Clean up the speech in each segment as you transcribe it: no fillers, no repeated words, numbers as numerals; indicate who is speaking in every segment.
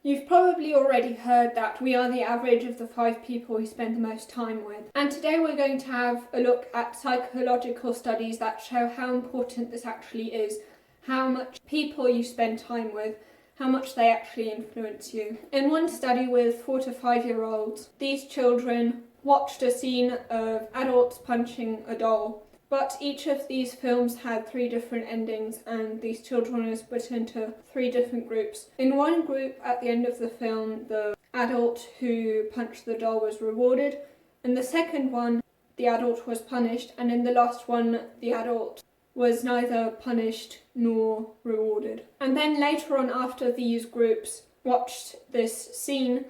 Speaker 1: You've probably already heard that we are the average of the 5 people we spend the most time with. And today we're going to have a look at psychological studies that show how important this actually is, how much people you spend time with, how much they actually influence you. In one study with 4 to 5-year-olds, these children watched a scene of adults punching a doll. But each of these films had 3 different endings, and these children were split into 3 different groups. In one group, at the end of the film, the adult who punched the doll was rewarded. In the second one, the adult was punished, and in the last one, the adult was neither punished nor rewarded. And then later on, after these groups watched this scene,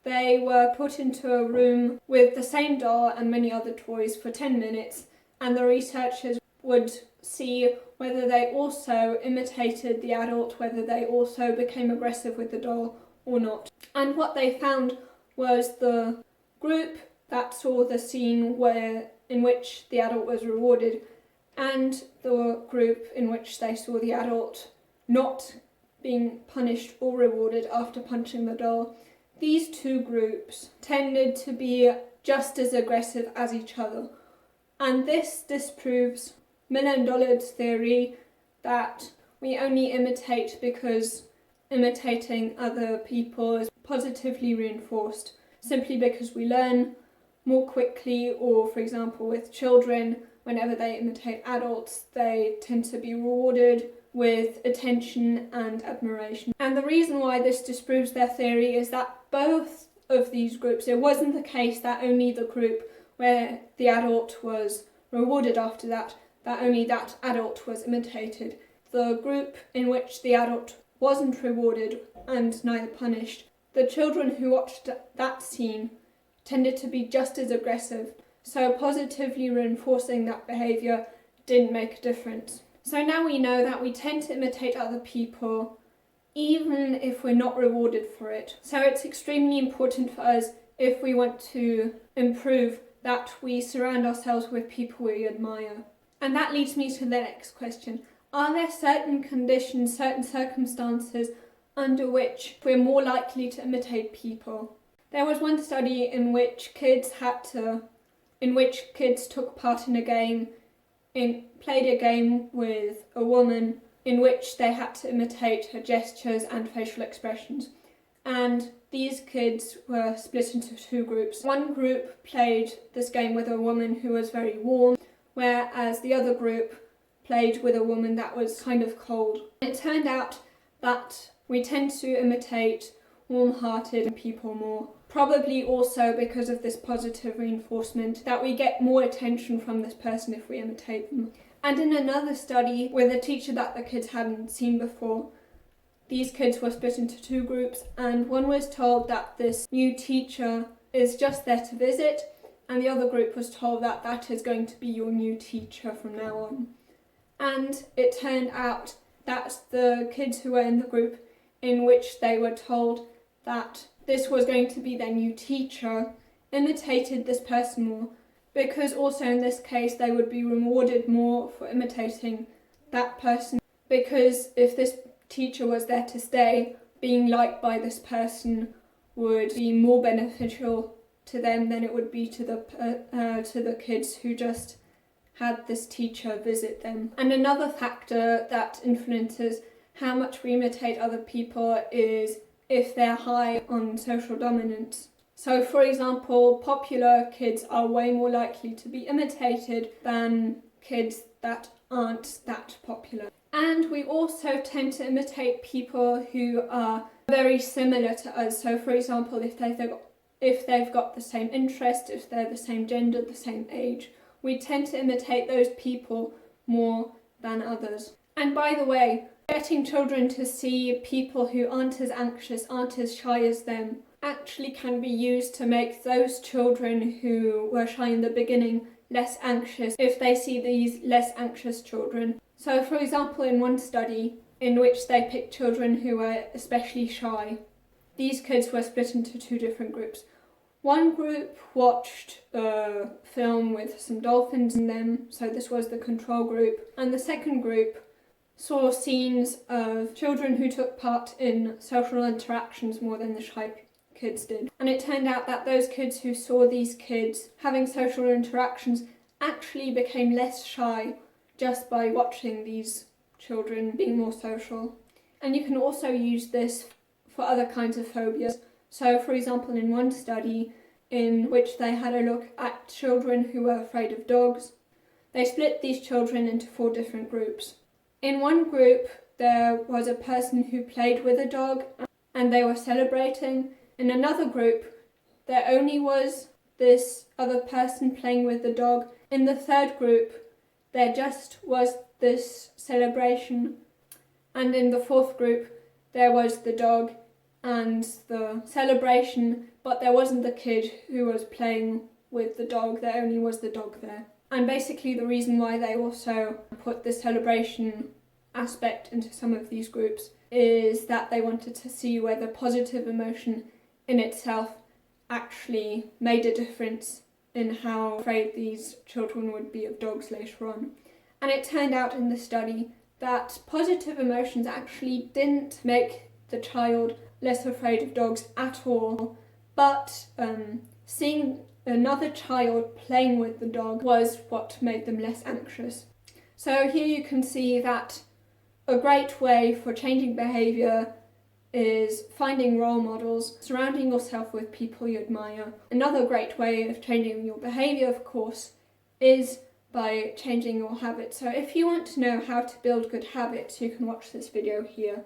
Speaker 1: they were put into a room with the same doll and many other toys for 10 minutes. And the researchers would see whether they also imitated the adult, whether they also became aggressive with the doll or not. And what they found was the group that saw the scene in which the adult was rewarded and the group in which they saw the adult not being punished or rewarded after punching the doll, these 2 groups tended to be just as aggressive as each other. And this disproves Million-Dollar's theory that we only imitate because imitating other people is positively reinforced, simply because we learn more quickly, or for example with children, whenever they imitate adults, they tend to be rewarded with attention and admiration. And the reason why this disproves their theory is that both of these groups, it wasn't the case that only the group where the adult was rewarded after that only that adult was imitated. The group in which the adult wasn't rewarded and neither punished, the children who watched that scene tended to be just as aggressive, so positively reinforcing that behaviour didn't make a difference. So now we know that we tend to imitate other people even if we're not rewarded for it. So it's extremely important for us, if we want to improve, that we surround ourselves with people we admire. And that leads me to the next question. Are there certain conditions, certain circumstances under which we're more likely to imitate people? There was one study in which kids took part in a game, played a game with a woman in which they had to imitate her gestures and facial expressions. And these kids were split into 2 groups. One group played this game with a woman who was very warm, whereas the other group played with a woman that was kind of cold. It turned out that we tend to imitate warm-hearted people more, probably also because of this positive reinforcement, that we get more attention from this person if we imitate them. And in another study with a teacher that the kids hadn't seen before, these kids were split into 2 groups, and one was told that this new teacher is just there to visit, and the other group was told that that is going to be your new teacher from now on. And it turned out that the kids who were in the group in which they were told that this was going to be their new teacher imitated this person more, because also in this case they would be rewarded more for imitating that person, because if this teacher was there to stay, being liked by this person would be more beneficial to them than it would be to the kids who just had this teacher visit them. And another factor that influences how much we imitate other people is if they're high on social dominance. So for example, popular kids are way more likely to be imitated than kids that aren't that popular. And we also tend to imitate people who are very similar to us. So for example, if they've got the same interest, if they're the same gender, the same age, we tend to imitate those people more than others. And by the way, getting children to see people who aren't as anxious, aren't as shy as them, actually can be used to make those children who were shy in the beginning less anxious if they see these less anxious children. So for example, in one study in which they picked children who were especially shy, these kids were split into 2 different groups. One group watched a film with some dolphins in them, so this was the control group, and the second group saw scenes of children who took part in social interactions more than the shy kids did. And it turned out that those kids who saw these kids having social interactions actually became less shy just by watching these children being more social. And you can also use this for other kinds of phobias. So, for example, in one study in which they had a look at children who were afraid of dogs, they split these children into 4 different groups. In one group, there was a person who played with a dog and they were celebrating. In another group, there only was this other person playing with the dog. In the third group, there just was this celebration. And in the fourth group, there was the dog and the celebration, but there wasn't the kid who was playing with the dog, there only was the dog there. And basically the reason why they also put the celebration aspect into some of these groups is that they wanted to see whether positive emotion in itself actually made a difference in how afraid these children would be of dogs later on. And it turned out in the study that positive emotions actually didn't make the child less afraid of dogs at all, but seeing another child playing with the dog was what made them less anxious. So here you can see that a great way for changing behaviour is finding role models, surrounding yourself with people you admire. Another great way of changing your behaviour, of course, is by changing your habits. So if you want to know how to build good habits, you can watch this video here.